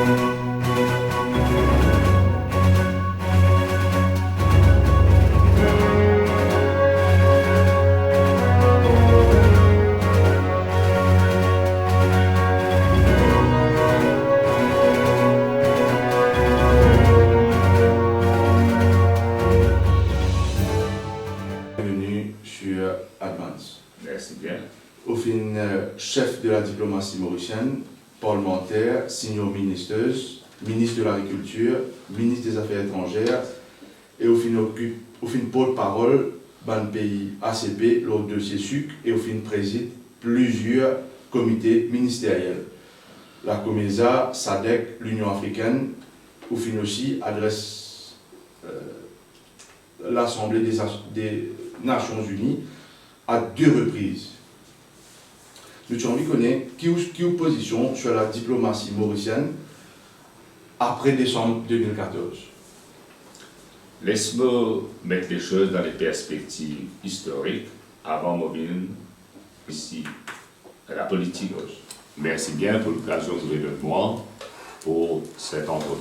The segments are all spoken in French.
Bienvenue sur Advance. Merci bien. Au fin chef de la diplomatie mauricienne, parlementaire, senior ministre de l'Agriculture, ministre des Affaires étrangères, et au fin porte-parole dans le pays ACP lors de dossier sucre et au fin préside plusieurs comités ministériels. La COMESA, SADC, l'Union africaine, au fin aussi adresse l'Assemblée des Nations Unies à 2 reprises. Nous avons envie de connaître qui est position sur la diplomatie mauricienne après décembre 2014. Laisse-moi mettre les choses dans les perspectives historiques avant de venir ici à la politique. Merci bien pour l'occasion que vous avez de moi pour cette entrevue.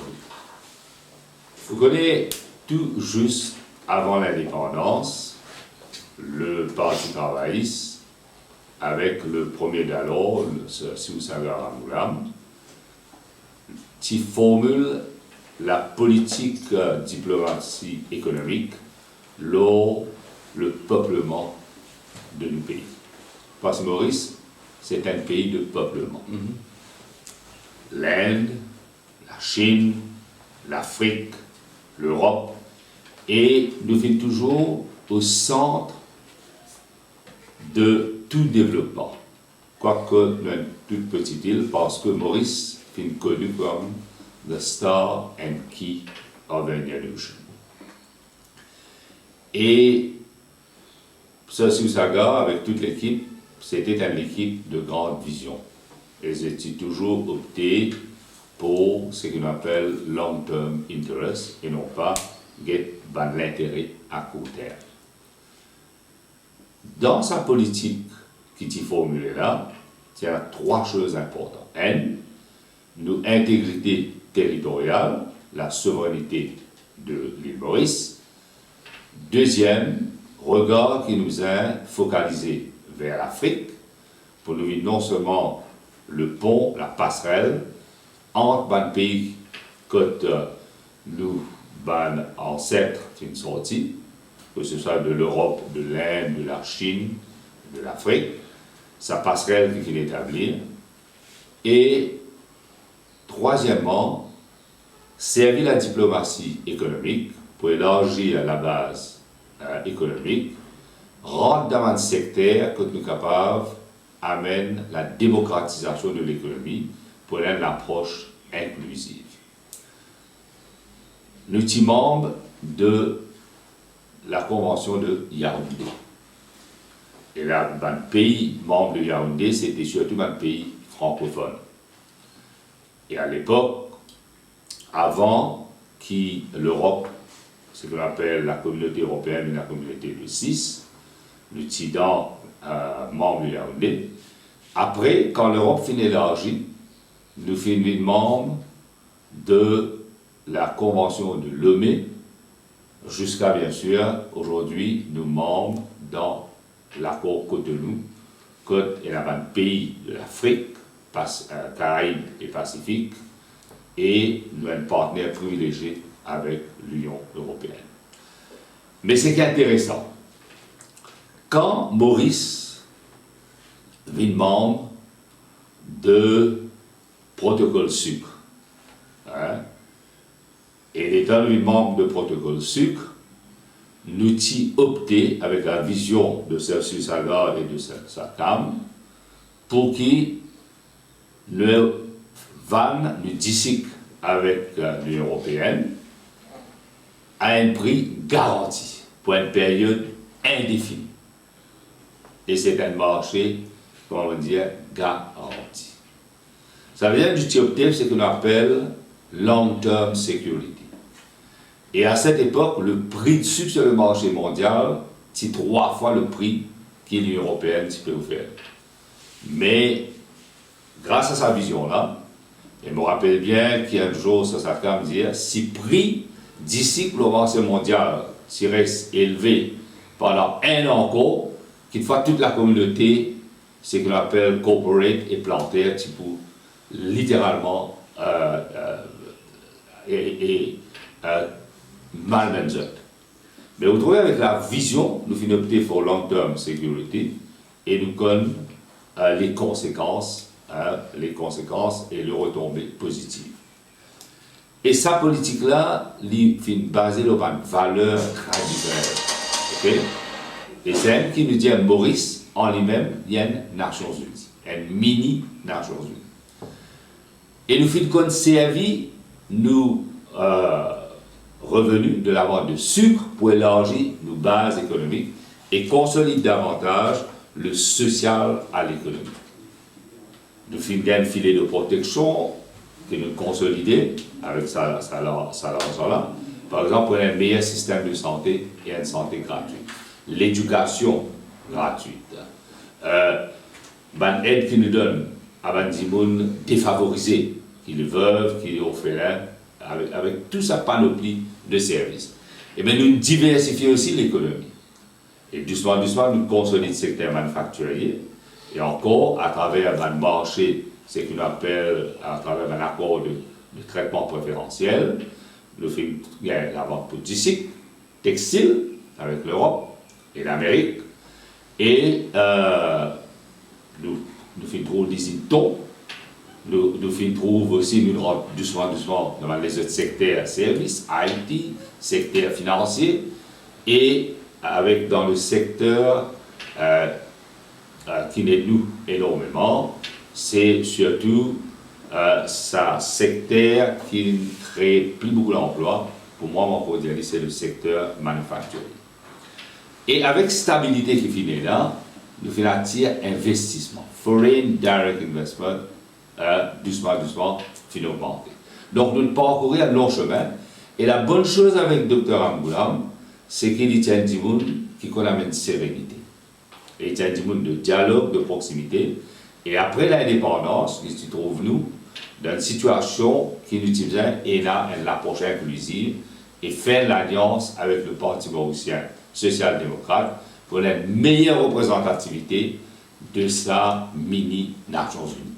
Vous connaissez tout juste avant l'indépendance, le Parti travailliste, avec le premier d'alors, le Sir Siousaga Ramoulam, qui formule la politique diplomatie économique lors le peuplement de nos pays. Parce que Maurice, c'est un pays de peuplement. L'Inde, la Chine, l'Afrique, l'Europe, et nous sommes toujours au centre de tout développement. Quoique nous sommes une toute petite île, parce que Maurice est connu comme the star and key of the Indian Ocean. Et Sir Siousaga, avec toute l'équipe, c'était une équipe de grande vision. Ils étaient toujours optés pour ce qu'on appelle long-term interest et non pas l'intérêt à court terme. Dans sa politique qui est formulée là, il y a 3 choses importantes. Nous, intégrité territoriale, la souveraineté de l'île Maurice. Deuxième, regard qui nous a focalisé vers l'Afrique, pour nous non seulement le pont, la passerelle, entre les pays que nous, les ancêtres, sont sortis, que ce soit de l'Europe, de l'Inde, de la Chine, de l'Afrique, sa passerelle qu'il établir. Et troisièmement, servir la diplomatie économique pour élargir la base économique, rendre dans un secteur que nous sommes capables amène la démocratisation de l'économie pour une approche inclusive. Nous sommes membres de la Convention de Yaoundé. Et là, dans le pays membre de Yaoundé, c'était surtout un pays francophone. Et à l'époque, avant que l'Europe, ce qu'on appelle la communauté européenne et la communauté de 6, nous sommes membres de Yaoundé. Après, quand l'Europe finit élargie, nous finissons membres de la Convention de Lomé, jusqu'à, bien sûr, aujourd'hui, nous membres dans l'accord Cotonou. Côte est un pays de l'Afrique, Caraïbes et Pacifique, et nous sommes un partenaire privilégié avec l'Union européenne. Mais ce qui est intéressant, quand Maurice devient membre de protocole sucre, et étant membre de protocole sucre, nous avons opté avec la vision de Sir Siousaga et de sa CAM pour qu'il nous vanne, nous disque avec l'Union européenne à un prix garanti pour une période indéfinie. Et c'est un marché, comment on dit, garanti. Ça veut dire que l'objectif, c'est ce qu'on appelle long-term security. Et à cette époque, le prix de sucre sur le marché mondial, c'est 3 fois le prix que l'Union européenne peut offrir. Mais, grâce à sa vision-là, Et je me rappelle bien qu'il y a un jour, ça me disait, si prix d'ici que le marché mondial reste élevé pendant un an encore, qu'il faut toute la communauté, ce qu'on appelle corporate et plantaire, pour littéralement malmenant. Mais vous trouvez avec la vision, nous finissons opter pour long term sécurité et nous connaissons les conséquences et les retombées positives. Et sa politique-là, elle est basée sur une valeur traditionnelle. Okay? Et c'est elle qui nous dit, Maurice, en lui-même, il y a une Nations Unies, une mini-Nations Unies. Et nous finissons servi nous revenus de la vente de sucre pour élargir nos bases économiques et consolider davantage le social à l'économie. Nous finissons un filet de protection que nous consolidons avec ça là. Par exemple, pour un meilleur système de santé et une santé gratuite. L'éducation gratuite. L'aide qui nous donne à des gens défavorisés, qui le veulent, qui orphelins, avec toute sa panoplie de services. Et bien nous diversifions aussi l'économie. Et doucement, nous consolidons le secteur manufacturier. Et encore, à travers un marché, ce qu'on appelle, à travers un accord de traitement préférentiel, nous faisons la vente pour disques, textile, avec l'Europe et l'Amérique. Et nous faisons des thon. Nous trouvons aussi, nous rentrons doucement dans les autres secteurs services, IT, secteur financier, et avec dans le secteur qui nous énormément, c'est surtout ce secteur qui crée plus beaucoup d'emplois. Pour moi, on peut dire que c'est le secteur manufacturier. Et avec stabilité qui finit là, nous faisons investissement, foreign direct investment, doucement, finit augmenter. Donc nous parcourons un long chemin. Et la bonne chose avec Dr Amgoulam, c'est qu'il y a des gens qui amènent sérénité. Et il y a des gens de dialogue, de proximité. Et après l'indépendance, nous nous trouvons dans une situation qui nous dit l'approche inclusive et faire l'alliance avec le Parti mauricien social-démocrate pour la meilleure représentativité de sa mini-Nations Unies.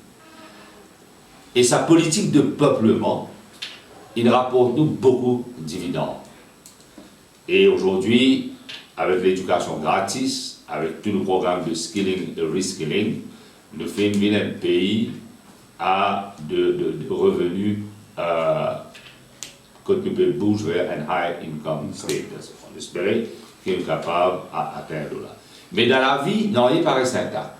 Et sa politique de peuplement, il rapporte nous beaucoup de dividendes. Et aujourd'hui, avec l'éducation gratis, avec tous nos programmes de skilling et reskilling, nous faisons un pays à de revenus que nous pouvons bouger vers un high income status. On espère qu'il est capable d'atteindre là. Mais dans la vie, non, il paraît intact.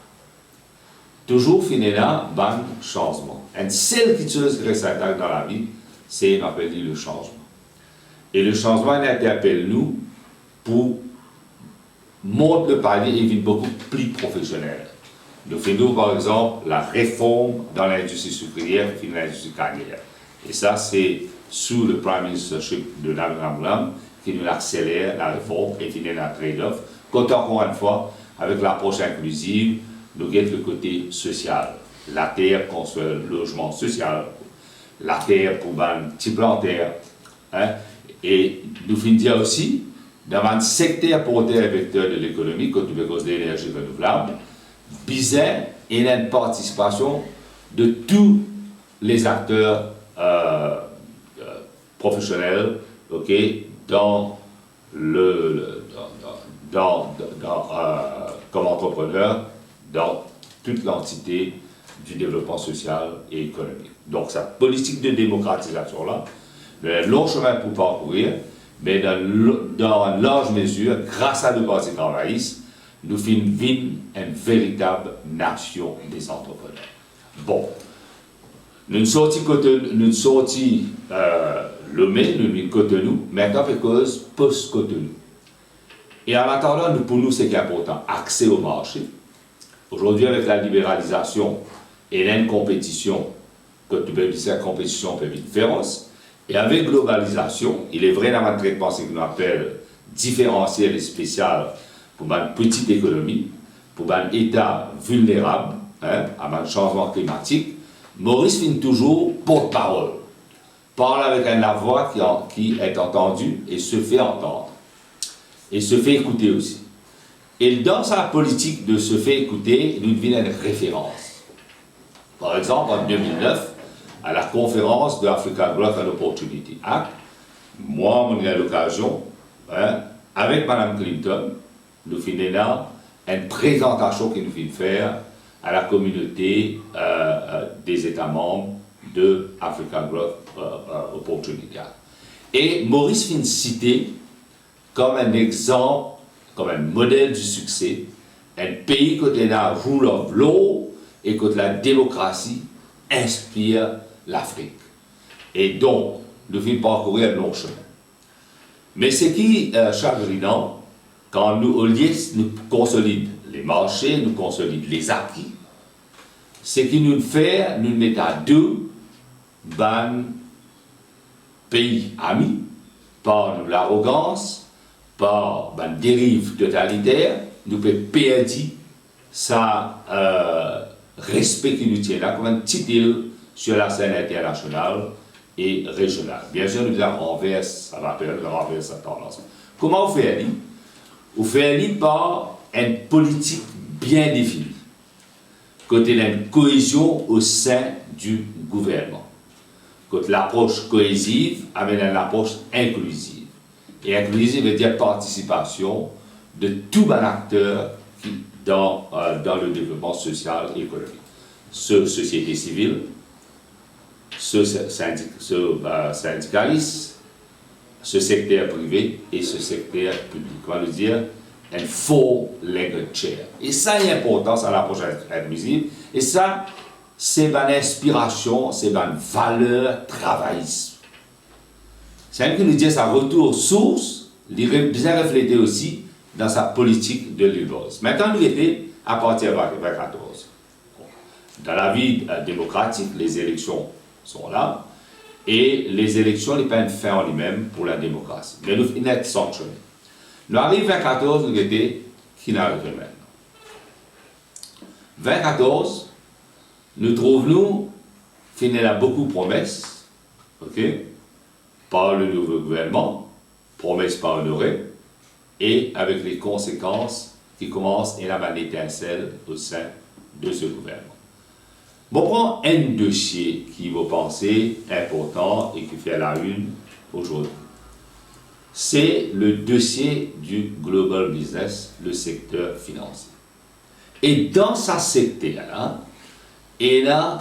Toujours finir là, un changement. Une seule chose qui reste intacte dans la vie, c'est qu'on appelle le changement. Et le changement interpelle nous pour monter le palier et devenir beaucoup plus professionnel. Nous faisons par exemple la réforme dans l'industrie sucrière et l'industrie carrière. Et ça, c'est sous le Prime Ministership de Amgoulam qui nous accélère la réforme et finit la trade-off. Quand encore une fois, avec l'approche inclusive, nous avons le côté social. La terre construit le logement social, la terre pour un petit plantaire. Hein? Et nous finissons aussi, dans un secteur porteur et vecteur de l'économie, quand nous avons de l'énergie renouvelable, bizarre et une participation de tous les acteurs professionnels, dans comme entrepreneur, dans toute l'entité du développement social et économique. Donc, cette politique de démocratisation-là, un long chemin pour parcourir, mais dans une large mesure, grâce à nos partis travaillistes, nous finissons une véritable nation des entrepreneurs. Bon, nous sommes Lomé, nous sommes Cotonou, maintenant, parce post-Cotonou. Et en attendant, pour nous, c'est important, accès au marché. Aujourd'hui, avec la libéralisation et une compétition, cette compétition peut être féroce, et avec globalisation, il est vrai dans un traitement ce qu'on appelle différentiel et spécial pour une petite économie, pour un État vulnérable à un changement climatique, Maurice finit toujours porte-parole. Parle avec la voix qui est entendue et se fait entendre. Et se fait écouter aussi. Et dans sa politique de se faire écouter, il devient une référence. Par exemple, en 2009, à la conférence de Africa Growth and Opportunity Act, moi, j'ai eu l'occasion, avec Mme Clinton, nous finissons une présentation qu'il nous fait faire à la communauté des États membres de Africa Growth Opportunity Act. Et Maurice finit cité comme un exemple, comme un modèle du succès, un pays côté la rule of law et côté la démocratie inspire l'Afrique. Et donc, nous finissons parcourir un long chemin. Mais ce qui est chagrinant, quand nous, au lieu, nous consolidons les marchés, nous consolidons les acquis, c'est qu'il nous fait, nous met à deux pays amis, par l'arrogance, par une dérive totalitaire, nous pouvons perdre sa respect qui nous tient là comme un petit île sur la scène internationale et régionale. Bien sûr, nous avons renversé, ça va renverser cette tendance. Comment on fait? On fait par une politique bien définie, côté d'une cohésion au sein du gouvernement. Côté l'approche cohésive avec une approche inclusive. Et inclusive veut dire participation de tout un acteur dans le développement social et économique. Ce société civile, ce syndicaliste, ce secteur privé et ce secteur public. On va le dire un four-legged chair. Et ça est important, c'est l'approche inclusive. Et ça, c'est une inspiration, c'est une valeur travailliste. C'est un qui nous dit sa retour aux sources, il est bien reflété aussi dans sa politique de l'île Maurice. Maintenant, nous étions à partir de 2014. Dans la vie démocratique, les élections sont là, et les élections n'est pas une fin en lui-même pour la démocratie. Mais nous sommes sanctionnés. Nous arrivons à 2014, nous étions qui n'arrive maintenant. 2014, nous trouvons, qu'il y a beaucoup de promesses, par le nouveau gouvernement, promesses pas honorées, et avec les conséquences qui commencent et la manne étincelle au sein de ce gouvernement. Bon, prends un dossier qui vous pensez important et qui fait la une aujourd'hui. C'est le dossier du global business, le secteur financier. Et dans ce secteur-là, il y a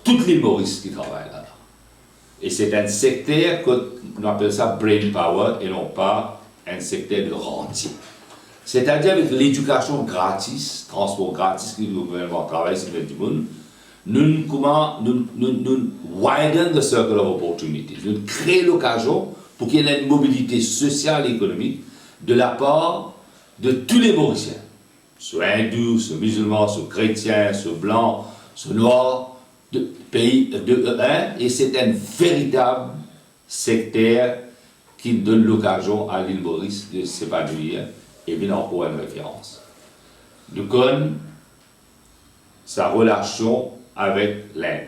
toutes les Maurice qui travaillent là. Et c'est un secteur qu'on appelle ça brain power et non pas un secteur de rentier. C'est-à-dire avec l'éducation gratis, transport gratis que le gouvernement travaille sur le monde, nous widen the circle of opportunities. Nous créons l'occasion pour qu'il y ait une mobilité sociale et économique de la part de tous les Mauriciens, soit hindous, soit musulmans, soit chrétiens, soit blancs, soit noirs, de pays et c'est un véritable secteur qui donne l'occasion à l'île Maurice de s'épanouir et bien encore une référence. Nous connaissons sa relation avec l'Inde.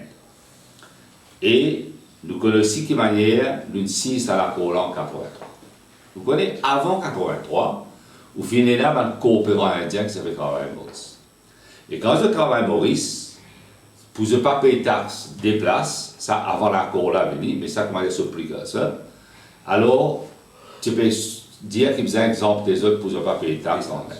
Et nous connaissons aussi de manière nous signe à l'accord en 83. Vous connaissez avant 83, vous finissez là un coopérant indien qui s'appelle Travail Maurice. Et quand je travaille Maurice, pour ne pas payer taxes des places, ça avant l'accord là venu, mais ça comment se pris comme ça. Alors, tu peux dire qu'il faisait un exemple des autres pour ne pas payer taxes en Inde.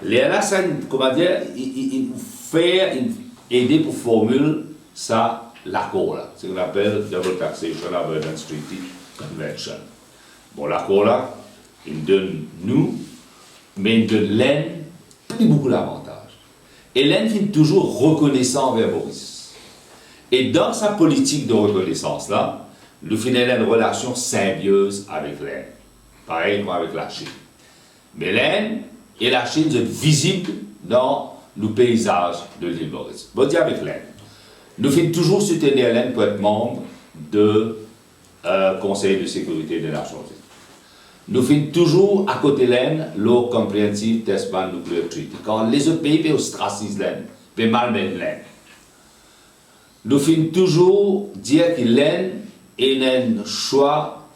Les là, comment dire, il fait aider pour formuler ça l'accord là, ce qu'on appelle Double Taxation Avoidance Treaty Convention. Bon, l'accord là, il donne nous, mais il donne l'Inde plus beaucoup d'avantages. Et l'Inde est toujours reconnaissant envers Maurice. Et dans sa politique de reconnaissance là, nous faisons une relation symbieuse avec l'Inde. Pareil comme avec la Chine. Mais l'Inde et la Chine sont visibles dans le paysage de l'île Maurice. Bon, dire avec l'Inde. Nous faisons toujours soutenir l'Inde pour être membre du Conseil de sécurité des Nations Unies. Nous faisons toujours à côté de l'Inde le Comprehensive Test Ban Nuclear Treaty. Quand les autres pays peuvent ostraciser l'Inde, peuvent malmener l'Inde. nous finissons toujours dire qu'il est un choix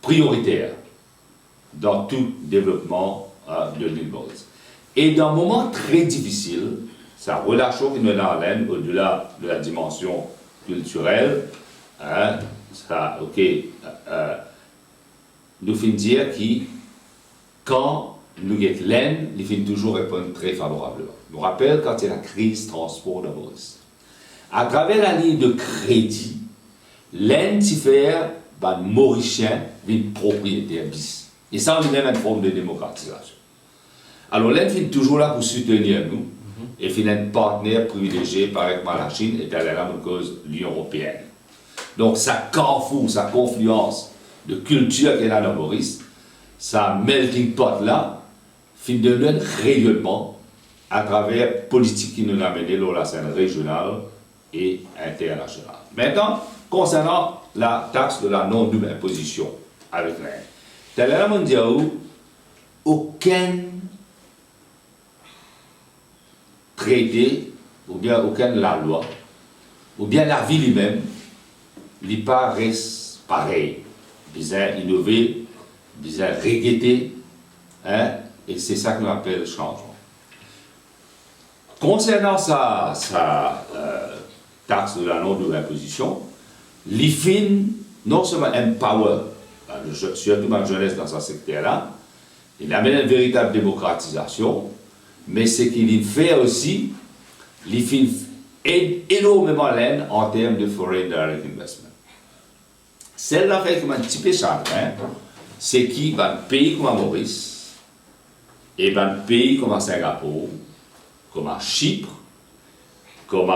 prioritaire dans tout développement de l'île Maurice. Et dans un moment très difficile, sa relation qui nous est dans l'Inde, au-delà de la dimension culturelle, nous finissons dire que quand nous sommes l'Inde, nous finissons toujours répondre très favorablement. Je me rappelle quand il y a la crise transport de Maurice. À travers la ligne de crédit, l'Inde s'y fait un Mauricien d'une propriété bis. Et ça, on est même une forme de démocratisation. Alors l'Inde finit toujours là pour soutenir nous, et finit un partenaire privilégié par la Chine et à la cause l'Union européenne. Donc sa carrefour, sa confluence de culture qu'il y a dans Maurice, sa melting pot là, finit de un rayonnement à travers politique qui nous a mené dans la scène régionale et internationale. Maintenant, concernant la taxe de la non-double imposition avec l'Inde, dans la mondiale, aucun traité, ou bien aucune la loi, ou bien la vie lui-même, n'est pas reste pareil. Bizarre innover, bizarre regretter, hein, et c'est ça qu'on appelle le changement. Concernant sa taxe de la non-double imposition, l'IFIN non seulement empower, surtout ma jeunesse dans ce secteur-là, il amène une véritable démocratisation, mais ce qu'il fait aussi, l'IFIN aide énormément l'Inde en termes de foreign direct investment. Celle-là fait comme un petit peu chagrin, c'est qu'il va un pays comme Maurice, et un pays comme Singapour, comme Chypre, comme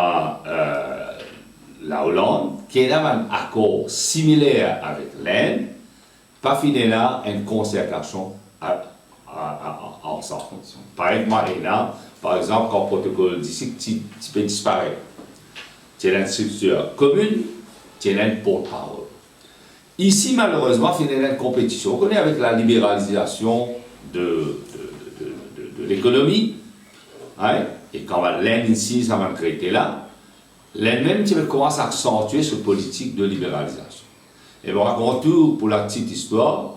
la Hollande, qui a un accord similaire avec l'Inde, pas fini là une concertation ensemble. Par exemple, quand le protocole d'ici, tu peux disparaître. Tu as une structure commune, tu as une porte-parole. Ici, malheureusement, il y a une compétition. On connaît avec la libéralisation de l'économie, hein, et quand l'Inde ici, ça va traiter là, l'Inde même commence à accentuer cette politique de libéralisation. Et bon, raconte tout pour la petite histoire.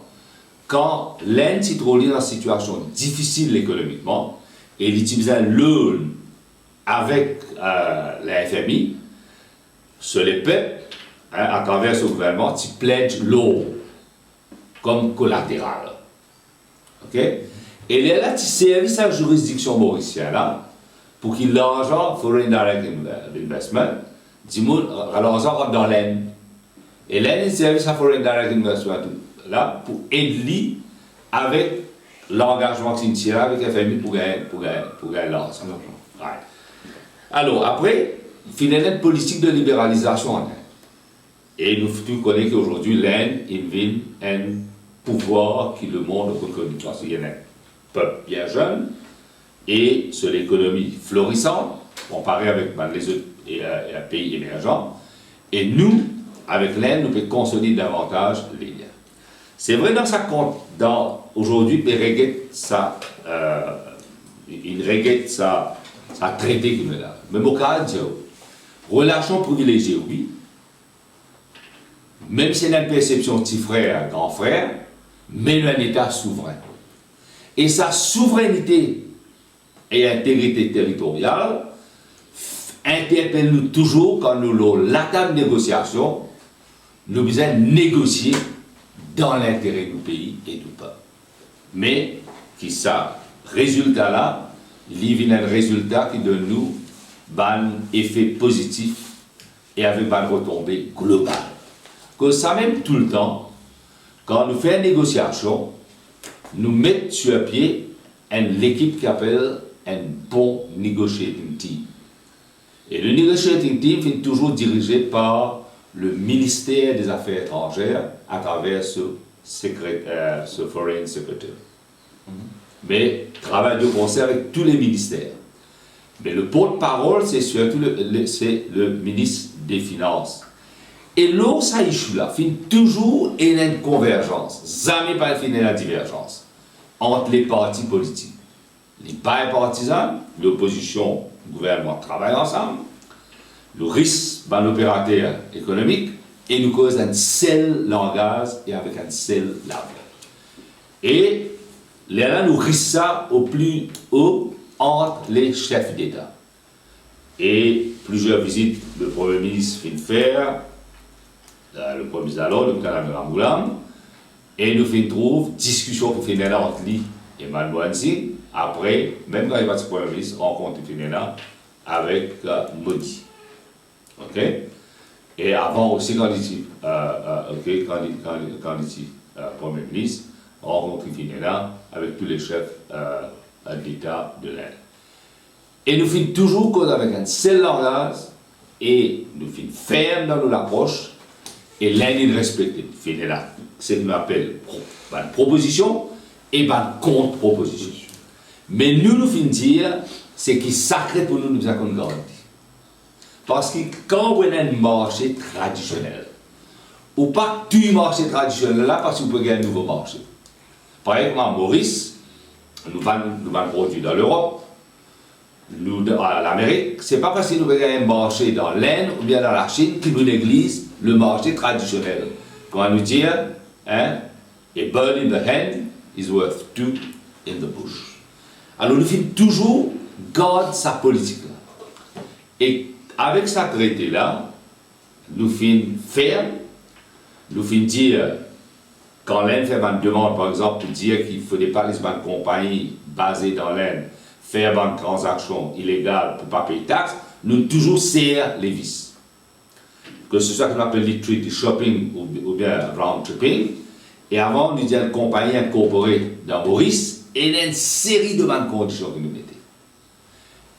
Quand l'Inde s'est trouvée dans une situation difficile économiquement, et il utilisait l'aune avec la FMI, sur les peuples, hein, à travers ce gouvernement, tu pledges l'eau comme collatéral. Ok? Et là, tu servis sa juridiction mauricienne là, pour qu'il l'argent foreign direct investment, dis-moi, l'argent rentre dans l'Inde. Et l'Inde servi sa foreign direct investment là pour aider avec l'engagement qu'il tire avec FMI pour gagner l'argent. Ouais. Alors, après, il y a une politique de libéralisation en Inde. Et nous connaissons qu'aujourd'hui, l'Inde a un pouvoir qui le monde reconnaît. Parce qu'il y a un peuple bien jeune et sur l'économie florissante, comparé avec les autres pays émergents. Et nous, avec l'Inde, nous pouvons consolider davantage les liens. C'est vrai aujourd'hui, il regrette sa traité qui me l'a. Mais mon cas, relation privilégiée, oui. Même si c'est une perception petit frère, grand frère, mais un État souverain. Et sa souveraineté et intégrité territoriale interpellent-nous toujours quand nous avons la table de négociation, nous devons négocier dans l'intérêt du pays et du peuple. Mais, qui ça, résultat-là, il y a un résultat qui donne nous un effet positif et avec une retombée globale. Que ça même tout le temps, quand nous faisons une négociation, nous mettons sur pied l'équipe qui appelle un bon negotiating team. Et le negotiating team est toujours dirigé par le ministère des Affaires étrangères à travers ce Foreign Secretary. Mais travaille de concert avec tous les ministères. Mais le porte-parole, c'est surtout le ministre des Finances. Et là, ça échoue là, il y a toujours une convergence, jamais pas une divergence entre les partis politiques. Les partis partisans, l'opposition gouvernement travaillent ensemble, nous risque d'un opérateur économique et nous cause un seul langage et avec un seul langue. Et là, nous risque ça au plus haut entre les chefs d'État. Et plusieurs visites, le Premier ministre fin faire, le Premier ministre alors, le Canada Ramoulam, et nous fin trouve discussion qui fait là entre lui et Malboansi. Après, même quand il va se Premier ministre, rencontre qui fait là avec Modi. Ok? Et avant aussi, quand il dit Premier ministre, rencontre qui fait là avec tous les chefs d'État de l'Inde. Et nous finissons toujours cause avec un seul langage et nous finissons fermes dans nos approches et l'Inde respecte. Finit là, c'est ce qu'on appelle une proposition et une contre-proposition. Mais nous finissons dire, c'est qui sacré pour nous avons garanti. Parce que quand on a un marché traditionnel, ou pas tout marché traditionnel là, parce que vous pouvez gagner un nouveau marché. Par exemple, à Maurice, nous vendons produits dans l'Europe, à l'Amérique, c'est pas parce que nous avons un marché dans l'Inde ou bien dans la Chine que nous négligeons le marché traditionnel. Quand nous dit, a bird in the hand is worth two in the bush. Alors nous finissons toujours garder sa politique là. Et avec sa traité là, nous finissons fermes, nous finissons dire, quand l'Inde fait une demande par exemple pour dire qu'il ne faudrait pas les compagnies basées dans l'Inde faire une transaction illégale pour ne pas payer de taxes, nous toujours serrons les vis. Que ce soit qu'on appelle les treaty shopping ou bien round tripping. Et avant, nous disons une compagnie incorporée dans Maurice et il y a une série de bonnes conditions que nous mettons.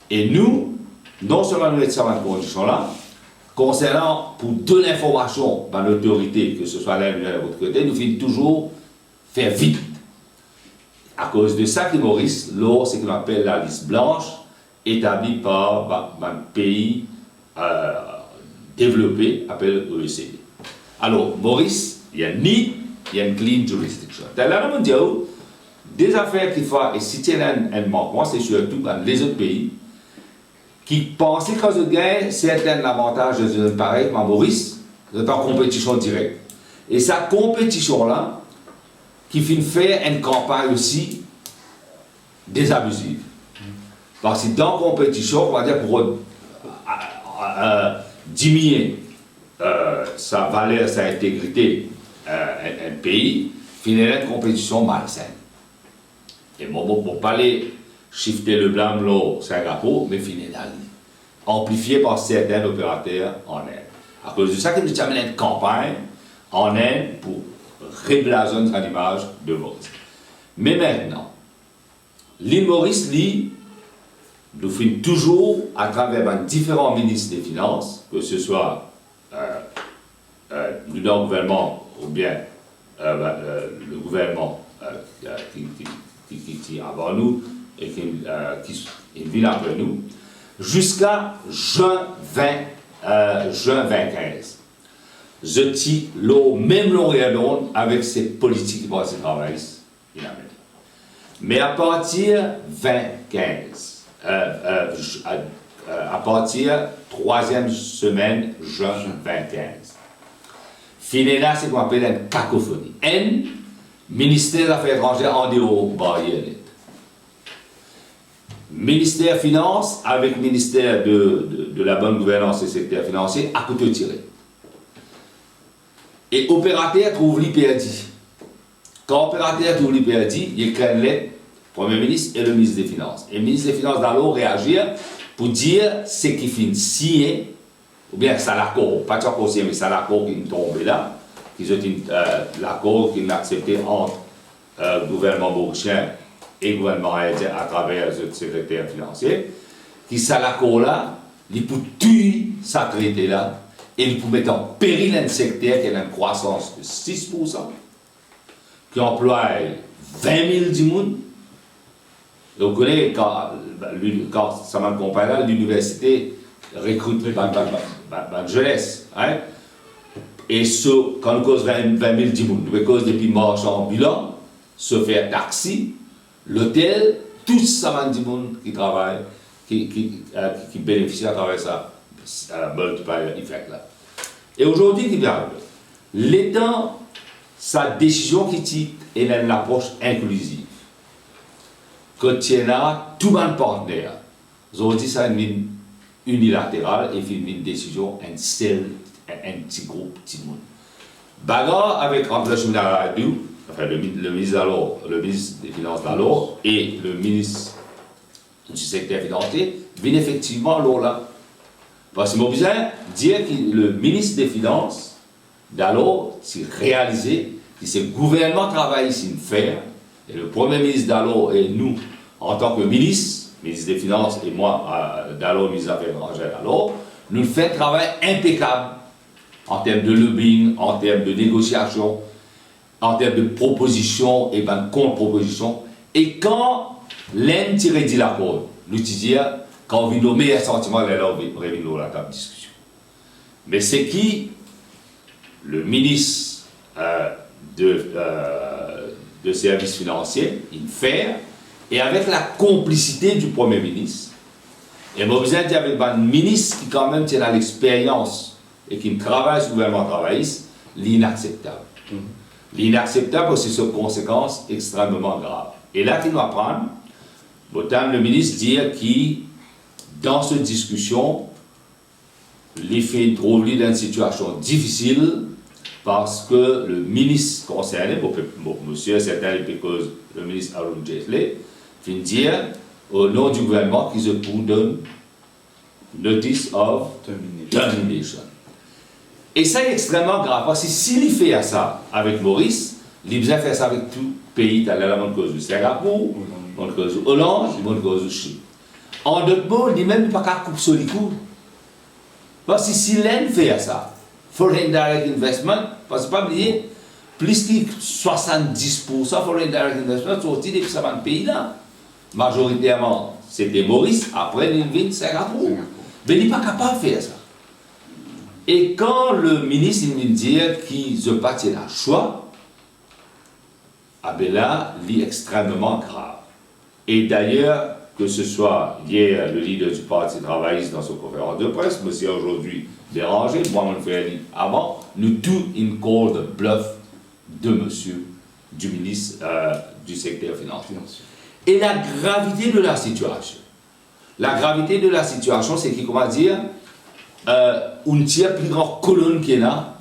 Et nous, non seulement nous mettons ces conditions-là, concernant pour de l'information par l'autorité, que ce soit l'un ou l'autre côté, nous finissons toujours faire vite. À cause de ça, que Maurice, l'or, c'est ce qu'on appelle la liste blanche, établie par un pays développé, appelé OECD. Alors, Maurice, il y a une clean jurisdiction. Dans la mondiale, des affaires qu'il faut, et si tu as un manquement, c'est surtout dans les autres pays, qui pensaient quand ils gagnent certains avantages de pareil, mais Maurice, c'est en compétition directe. Et cette compétition-là, qui finit faire une campagne aussi désabusive. Parce que dans la compétition, on va dire pour diminuer sa valeur, sa intégrité, un pays, finit une compétition malsaine. Et pour parler, shifter le blâme là, Singapour, mais finit d'aller. Amplifié par certains opérateurs en Inde. À cause de ça, que nous avons une campagne en Inde pour reblaser cette image de Maurice. Mais maintenant, l'île Maurice, nous faisons toujours, à travers différents ministres des Finances, que ce soit le gouvernement ou bien le gouvernement qui est avant nous et qui vient après nous, jusqu'à juin 2015. Je dis le même longueur avec ces politiques qui vont se travailler. Mais à partir de 2015, à partir troisième semaine, juin 2015, fini là, c'est qu'on appelle une cacophonie. Ministère des Affaires étrangères en dehors barrière. Ministère des Finances avec ministère de la bonne gouvernance et secteur financier à couteau tiré. Et opérateur trouve l'IPRD. Quand opérateur trouve l'IPRD, il crée une lettre Premier ministre et le ministre des Finances. Et le ministre des Finances d'alors réagir pour dire ce qui finit signé, ou bien c'est l'accord, pas encore signé, mais c'est l'accord qui est tombé là, l'accord qu'il a accepté entre le gouvernement mauricien et le gouvernement indien à travers le secrétaire financier, qui c'est l'accord là, il peut tuer sa traité là, et il peut mettre en péril un secteur qui a une croissance de 6%, qui emploie 20 000 dimoun. Vous connaissez, quand ça m'accompagne là, l'université recrute la jeunesse. Hein? Et quand on cause 20 000 dimoun, on cause des petits marchands ambulants, se faire taxi, l'hôtel, tout ça, dimoun qui travaille, qui bénéficient à travers ça, multiplier effect là. Et aujourd'hui, l'État, sa décision qui tient est une approche inclusive. Que tient tout le monde partenaire. Aujourd'hui, ça est une unilatérale et fait une décision un petit groupe, petit monde. Bagarre avec André Chouinaradiou, enfin le ministre d'alors, le ministre des Finances d'alors et le ministre du secteur financier, viennent effectivement là. Parce que je besoin de dire que le ministre des Finances d'alors, c'est réalisé, que c'est le gouvernement travaille ici faire, et le premier ministre d'alors et nous, en tant que ministre des Finances et moi, d'alors, ministre des Affaires étrangères d'alors, nous faisons un travail impeccable en termes de lobbying, en termes de négociation, en termes de propositions et de contre-propositions. Et quand l'un tire dit l'accord, nous disons, quand on vit nos meilleurs sentiments, là, on revient à la table de discussion. Mais c'est qui, le ministre de services financiers, il fait, et avec la complicité du Premier ministre, et moi, vous êtes avec un ministre qui, quand même, tient l'expérience et qui travaille sur le gouvernement travailliste, l'inacceptable. L'inacceptable parce que c'est une conséquence extrêmement grave. Et là, qu'il doit prendre, autant le ministre dire qu'il, dans cette discussion, les fait trouver dans une situation difficile parce que le ministre concerné, monsieur, c'est parce le ministre Arun Jaitley, vient dire au nom du gouvernement qu'ils se donne notice of termination. Et ça est extrêmement grave parce que s'il fait ça avec Maurice, il besoin faire ça avec tout pays, dans la même cause du Singapour, dans la cause de Hollande, dans la cause de Chine. En d'autres mots, il n'est même pas qu'à couper sur les coups. Parce que si l'Inde fait ça, foreign direct investment, parce que pas oublier, plus que 70% foreign direct investment sont sortis depuis ce pays-là. Majoritairement, c'était Maurice, après il vient de Singapour. Mais il n'est pas capable de faire ça. Et quand le ministre vient dire qu'il ne pas un choix, ah ben là, il est extrêmement grave. Et d'ailleurs, que ce soit hier le leader du parti travailliste dans sa conférence de presse, monsieur aujourd'hui dérangé, moi on le fait avant, nous tout une call de bluff de monsieur, du ministre du secteur financier. Et la gravité de la situation. La gravité de la situation, c'est qu'il, comment dire, on tire plus grande colonne qu'il y a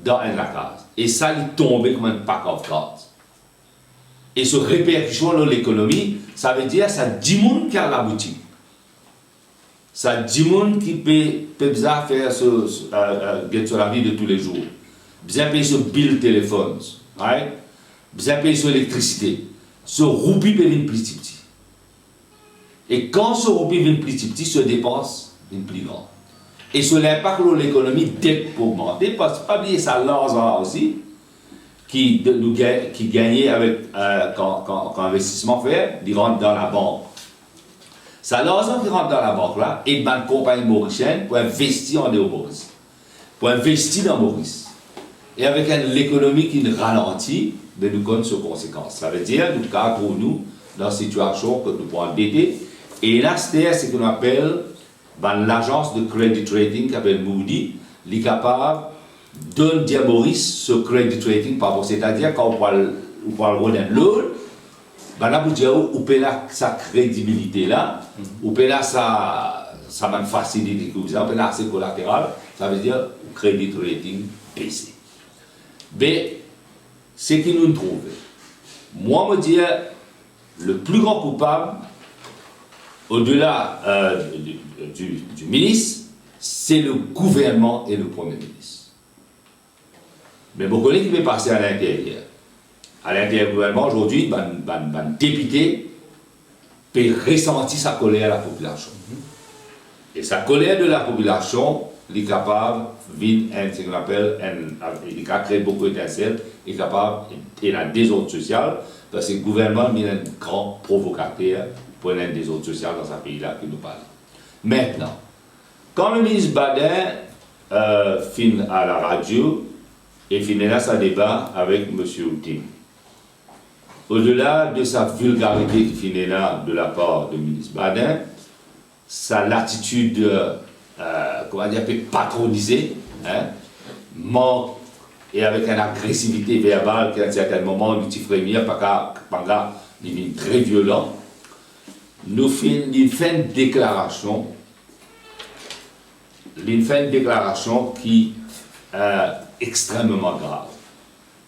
dans la case. Et ça, il est tombé comme un pack of cards. Et ce répercussion dans l'économie, ça veut dire ça 10 personnes qui a la boutique. Ça 10 personnes qui peut faire sur la vie de tous les jours. Bien payer sur bill téléphone, right? Bien payer sur l'électricité. Ce roupie peut venir plus petit. Et quand ce roupie vient plus petit, ce dépense vient plus grand. Et sur l'impact de l'économie, dès pour augmenter, parce que pas oublier ça l'argent aussi, qui gagnait avec quand investissement fait, il rentre dans la banque. Ça l'argent qui rentre dans la banque là, et une compagnie mauricienne pour investir en Maurice, pour investir dans Maurice. Et avec l'économie qui ralentit, mais nous connaissons ses conséquences. Ça veut dire nous cadrons nous dans une situation que nous pouvons endetter. Et là, c'est ce qu'on appelle l'agence de credit rating qui s'appelle Moody, qui est capable de dire à Maurice ce credit rating par rapport. C'est-à-dire quand on parle de l'autre, là, vous dire où peut là sa crédibilité là, où peut là sa facilité, où peut là c'est collatéral, ça veut dire credit rating baissé. Mais ce qui nous trouve, moi me dire le plus grand coupable, au-delà du ministre, c'est le gouvernement et le Premier ministre. Mais vous connaissez qui peut passer à l'intérieur. À l'intérieur du gouvernement, aujourd'hui, un député peut ressentir sa colère à la population. Et sa colère de la population, il est capable de ce qu'on appelle, il a créé beaucoup d'étincelles, il est capable de la désordre social, parce que le gouvernement est un grand provocateur pour un désordre social dans ce pays-là qui nous parle. Maintenant, quand le ministre Badin finit à la radio et finit là sa débat avec M. Outing, au-delà de sa vulgarité qui finit là de la part du ministre Badin, sa latitude, comment dire, patronisée, hein, manque et avec une agressivité verbale qui à un certain moment nous t'y frémir parce que il est très violent. Nous faisons une déclaration qui est extrêmement grave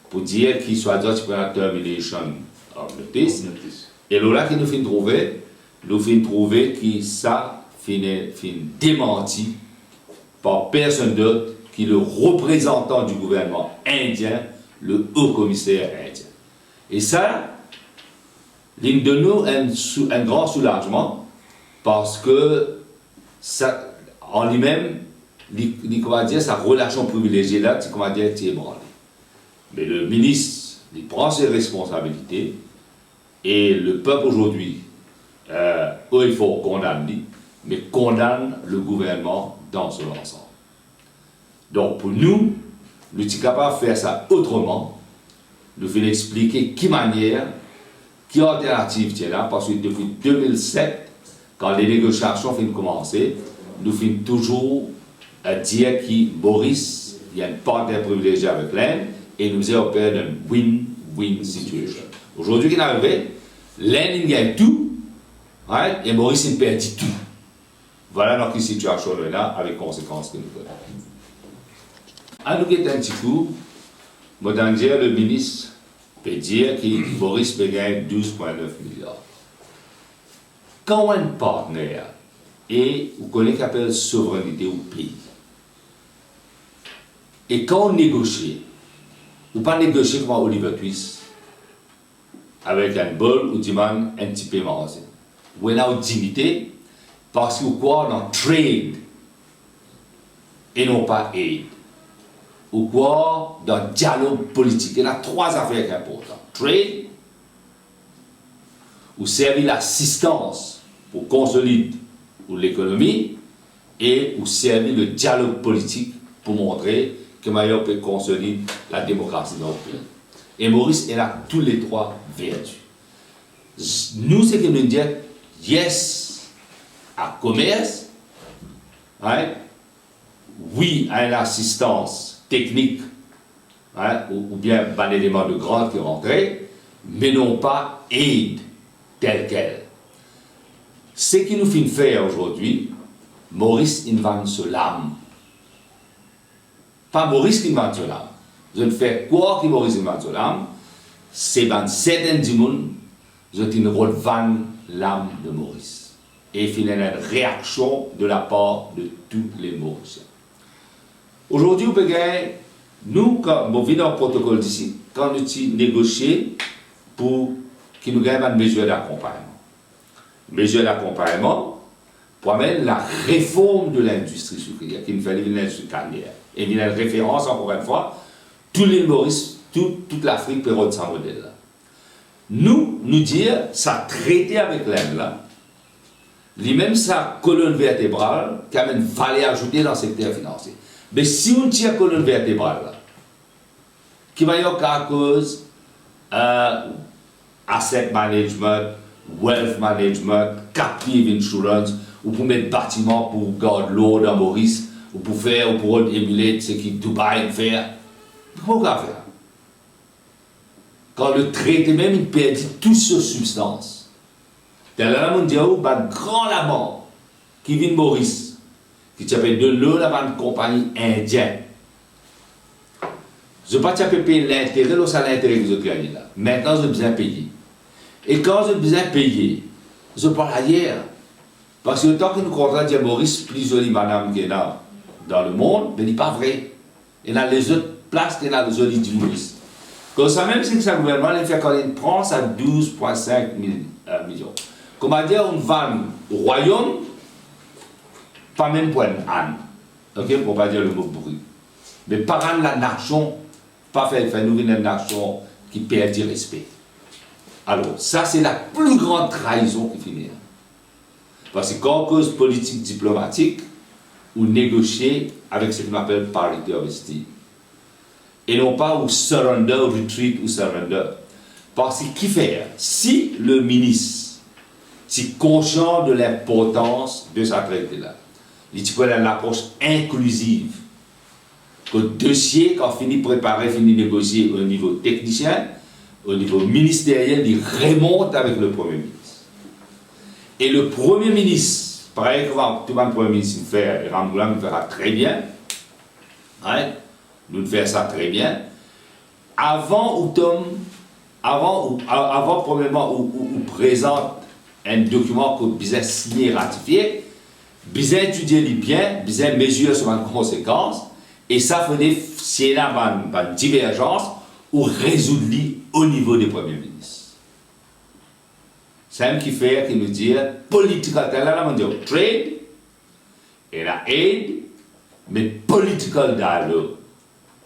pour dire qu'il soit dit termination of notice. Et là qui nous fait trouver que ça finit démenti par personne d'autre que le représentant du gouvernement indien, le haut commissaire indien. Et ça, il donne nous un grand soulagement parce que ça, en lui-même, comment dire, sa relation privilégiée là, comment dire, est ébranlée. Mais le ministre, il prend ses responsabilités et le peuple aujourd'hui, il faut condamner, mais condamne le gouvernement dans son ensemble. Donc pour nous, nous sommes capables de faire ça autrement. Nous voulons expliquer quelle manière, quelle alternative est là, parce que depuis 2007, quand les négociations ont commencé, nous finissons toujours à dire que Boris, il y a une partenaire privilégiée avec l'Inde, et nous avons opéré une win-win situation. Aujourd'hui, qui est arrivé, l'Inde gagne tout, right? Et Boris il perd tout. Voilà notre situation là, avec les conséquences que nous avons. À nous guetter un petit coup, moi, dire le ministre peut dire que Boris peut gagner 12,9 milliards. Quand un partenaire et vous connaissez ce qu'on appelle souveraineté au pays, et quand on négocie, ou pas négocier comme Oliver Twist, avec un bol ou demande un petit peu moins. Ou on a une dignité, parce que quoi, on a trade, et non pas aid. Ou quoi, dans le dialogue politique. Il y a trois affaires importantes. Trade, ou servir l'assistance pour consolider l'économie, et ou servir le dialogue politique pour montrer que Mayotte peut consolider la démocratie dans le pays. Et Maurice, il a tous les trois vertus. Nous, c'est que nous disons yes à commerce, hein, oui à une assistance technique, hein, ou bien un élément de grade qui est rentré, mais non pas aide tel quel. Ce qui nous fait faire aujourd'hui, Maurice invente ce lame. Pas Maurice qui invente ce lame. Je ne fais quoi que Maurice invente ce lame, c'est dans certains du monde, je ne relève l'âme de Maurice. Et il y a une réaction de la part de tous les Mauriciens. Aujourd'hui, nous, quand nous venons dans le protocole d'ici, quand nous négocions pour qu'il nous gagne une mesure d'accompagnement. Mesure d'accompagnement pour amener la réforme de l'industrie sucrière, qui nous fait l'industrie carnière. Et il y a une référence, encore une fois, tous les Maurice, toute l'Afrique peut rendre ce modèle-là. Nous dire, ça traité avec l'Inde, là, lui-même sa colonne vertébrale, qui a une valeur ajoutée dans le secteur financier. Mais si on tire la colonne vertébrale, là, qui va y avoir à cause asset management, wealth management, captive insurance, ou pour mettre bâtiment pour garder l'eau dans Maurice, ou pour émuler ce que Dubaï fait. Pourquoi faire? Quand le traité même, il perd toutes ces substances. Dans la mondiale, il y a un grand labo qui vient de Maurice, qui s'appelle de l'eau, une compagnie indienne. Je ne vais pas payer l'intérêt, c'est l'intérêt que je gagne là. Maintenant, je besoin de payer. Et quand je besoin de payer, je parle ailleurs. Parce que tant que nous contraignons à Maurice, plus jolie madame qui est là dans le monde, mais ce n'est pas vrai. Il y a les autres places qui sont là, les jolies du Maurice. Comme ça, même si le gouvernement il fait quand il prend ça 12,5 millions. Comment dire, on va au royaume, pas même pour un âne. Ok, pour ne pas dire le mot bruit. Mais par an, la nation, pas faire nous une nation qui perd du respect. Alors, ça, c'est la plus grande trahison qui finit. Parce que quand on cause politique diplomatique, ou négocier avec ce qu'on appelle parity of esteem. Et non pas ou surrender, retreat ou surrender. Parce que qui fait? Si le ministre, si conscient de l'importance de sa traité-là. Il dit une approche inclusive. Que le dossier, quand fini préparer, fini négocier au niveau technicien, au niveau ministériel, il remonte avec le Premier ministre. Et le Premier ministre, pareil que tout le Premier ministre fait, Ramboula nous fera très bien. Hein? Nous faisons ça très bien. Avant premièrement, où présente un document que vous avez signé et ratifié, vous avez étudié bien, vous avez mesuré sur les conséquences, et ça faisait, s'il y a une divergence, ou résoudre au niveau des premiers ministres. C'est un qui fait, qui nous dit, political, là, on dit trade, et la aide, mais political dialogue.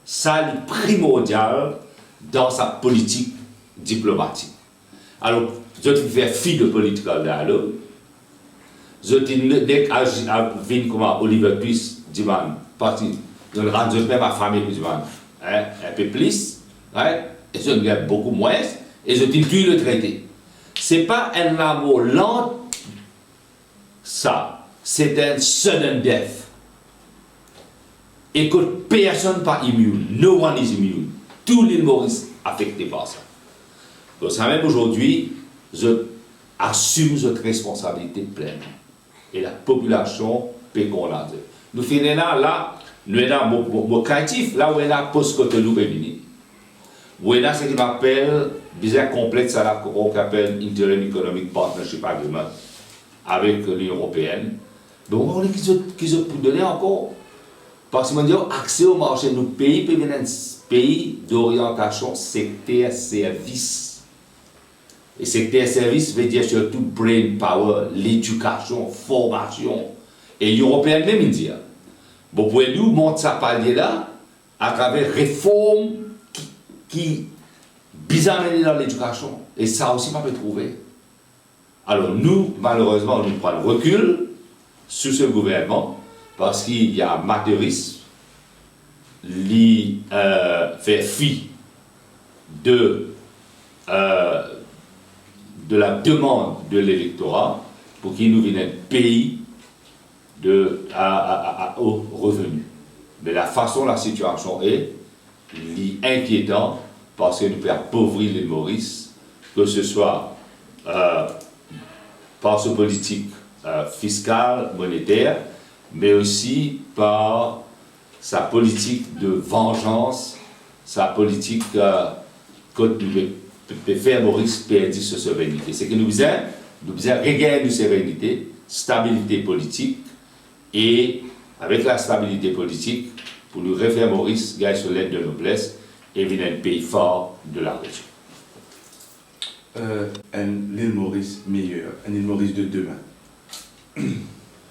Ça, c'est primordial dans sa politique diplomatique. Alors, je te fais fi de political dialogue. Je te dis à comment Oliver Twist dit, parti, je ne rends même ma famille, un peu plus, hein, et je gagne beaucoup moins, et je te dis le traité. Ce n'est pas un amour lent, ça, c'est un sudden death. Et que personne n'est pas immune. No one is immune. Tous les Maurice affectés par ça. Donc, ça même aujourd'hui, je assume cette responsabilité pleine. Et la population peut qu'on l'a dit. Nous finissons là, nous sommes mon créatif, là où on a post-Cotonou béni. Où on a ce qu'on appelle, bizarre complexe, ça qu'on appelle Interim Economic Partnership Agreement avec l'Union européenne. Donc, on a qui se peut donner encore. Parce que l'accès au marché de nos pays peut venir un pays d'orientation secteur-service. Et secteur-service veut dire surtout brain power, l'éducation, formation. Et l'Union européenne même dit. Bon, pour nous, montre ça palier là à travers réformes qui bizarrement dans l'éducation. Et ça aussi, on peut trouver. Alors nous, malheureusement, nous prenons le recul sur ce gouvernement. Parce qu'il y a un amateurisme, qui fait fi de la demande de l'électorat pour qu'il nous vienne un pays au revenu. Mais la façon la situation est inquiétante parce que nous pouvons appauvrir les Maurice, que ce soit par ce politique fiscale, monétaire, mais aussi par sa politique de vengeance, sa politique que nous faire Maurice perdre sa souveraineté. C'est que nous devons regagner notre souveraineté, stabilité politique, et avec la stabilité politique, pour nous refaire Maurice, gagner sur l'aide de noblesse, et venir un pays fort de la région. L'île Maurice meilleure, une île Maurice de demain.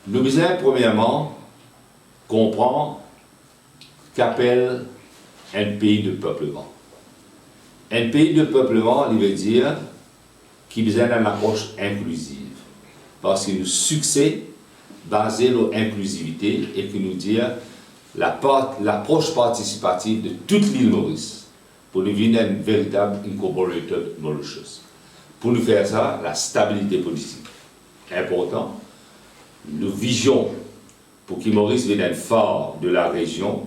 Nous devons premièrement comprendre qu'appelle un pays de peuplement. Un pays de peuplement, il veut dire qu'il besoin d'une approche inclusive. Parce que le succès basé sur l'inclusivité et que nous dire l'approche participative de toute l'île Maurice pour nous venir une véritable incorporated Mauritius. Pour nous faire ça, la stabilité politique est importante. Nous visions pour que Maurice vienne être fort de la région.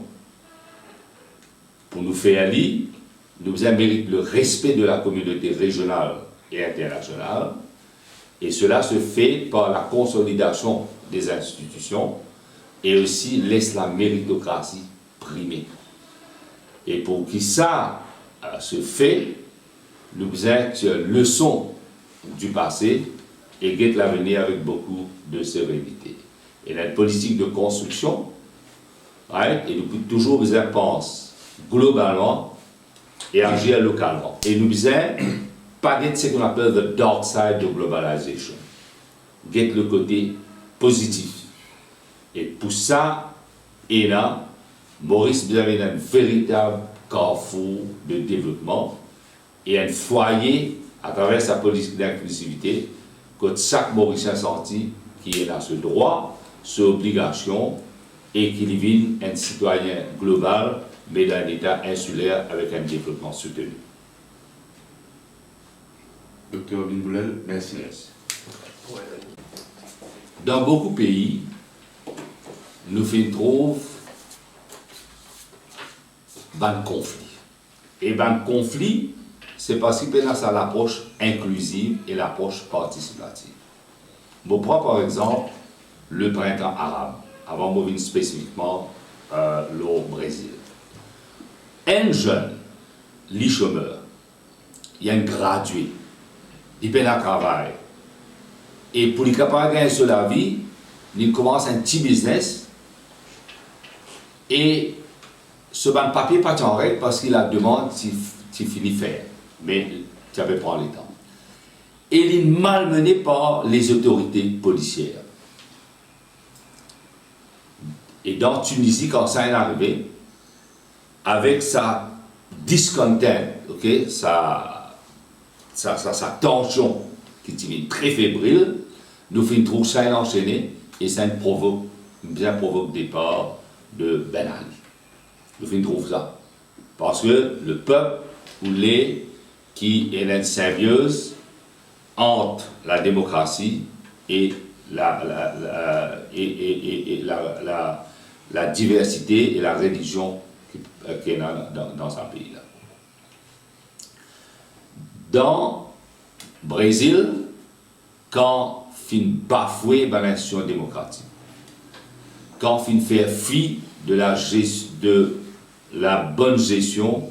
Pour nous faire lire, nous avons mérité le respect de la communauté régionale et internationale. Et cela se fait par la consolidation des institutions et aussi laisse la méritocratie primer. Et pour que ça se fait, nous avons une leçon du passé et guette l'avenir avec beaucoup de sérénité. Et la politique de construction, et nous pouvons toujours penser globalement et agir localement. Et nous devons pas guette ce qu'on appelle the dark side of globalization. Guette le côté positif. Et pour ça, et là, Maurice vous avez un véritable carrefour de développement et un foyer à travers sa politique d'inclusivité que chaque Mauricien senti qui est dans ce droit, cette obligation et qui devient un citoyen global mais dans un état insulaire avec un développement soutenu. Docteur Binboulel, merci. Dans beaucoup de pays, nous trouvons un conflit. Et un conflit, c'est parce qu'il y a l'approche inclusive et l'approche participative. Je prends par exemple le printemps arabe, avant de revenir spécifiquement au Brésil. Un jeune, les chômeurs, il y a un gradué, il peut travailler. Et pour les capables de gagner sur la vie, il commence un petit business et ce banc de papier pas en règle parce qu'il a demande tu finis faire, mais tu avais pas le temps. Et il est malmené par les autorités policières. Et dans Tunisie, quand ça est arrivé, avec sa discontent, okay, sa tension qui est très fébrile, nous finissons ça enchaîné et ça provoque le départ de Ben Ali. Nous finissons ça. Parce que le peuple voulait qu'il y ait une symbiose entre la démocratie et la diversité et la religion qui est dans un pays-là. Dans le Brésil, quand fin bafouer la nation démocratique, quand fin faire fi de la bonne gestion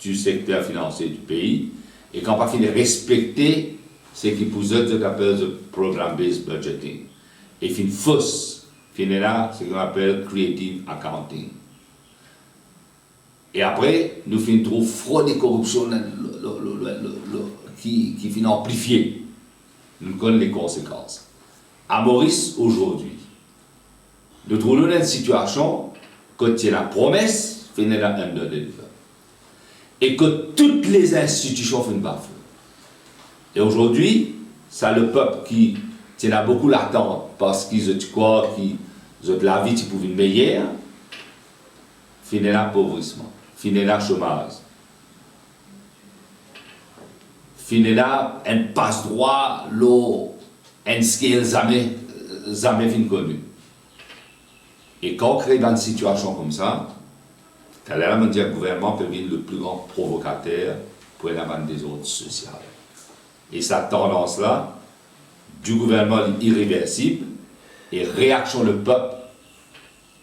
du secteur financier du pays, et quand pas fin respecter ce qui appelle le program-based budgeting, et fin fausse, fin là, ce qu'on appelle creative accounting. Et après, nous fin trouver fraude et corruption qui finit amplifié. Nous connaissons les conséquences. À Maurice, aujourd'hui, nous trouvons une situation quand il y a la promesse, il y a un deliver. Et que toutes les institutions font bafouer. Et aujourd'hui, c'est le peuple qui tient beaucoup l'attente parce qu'ils croient que la vie est pour une meilleure, finit l'appauvrissement, finit le chômage. Finit là, un passe-droit, un skill jamais fin connu. Et quand on crée dans une situation comme ça, le gouvernement peut devenir le plus grand provocateur pour la bande des ordres sociaux. Et cette tendance-là, du gouvernement est irréversible, et réaction du peuple,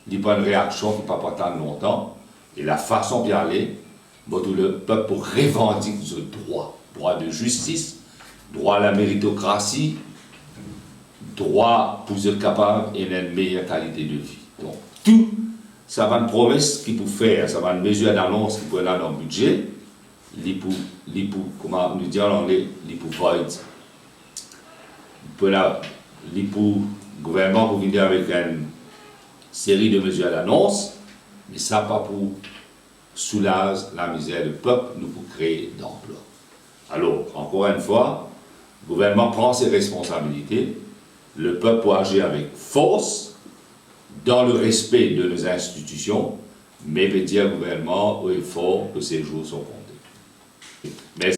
n'est pas une réaction qui ne peut pas attendre longtemps, et la façon d'y aller, le peuple pour revendiquer ce droit de justice, droit à la méritocratie, droit pour être capable d'une meilleure qualité de vie. Donc, tout, ça va une promesse qu'il peut faire, ça va une mesure d'annonce qu'il peut aller dans le budget, comment nous dire en anglais, il peut void. Le gouvernement peut venir avec une série de mesures d'annonce, mais ça pas pour soulager la misère du peuple, nous pour créer d'emplois. Alors, encore une fois, le gouvernement prend ses responsabilités, le peuple peut agir avec force, dans le respect de nos institutions, mais peut dire au gouvernement au effort que ces jours sont comptés. Mais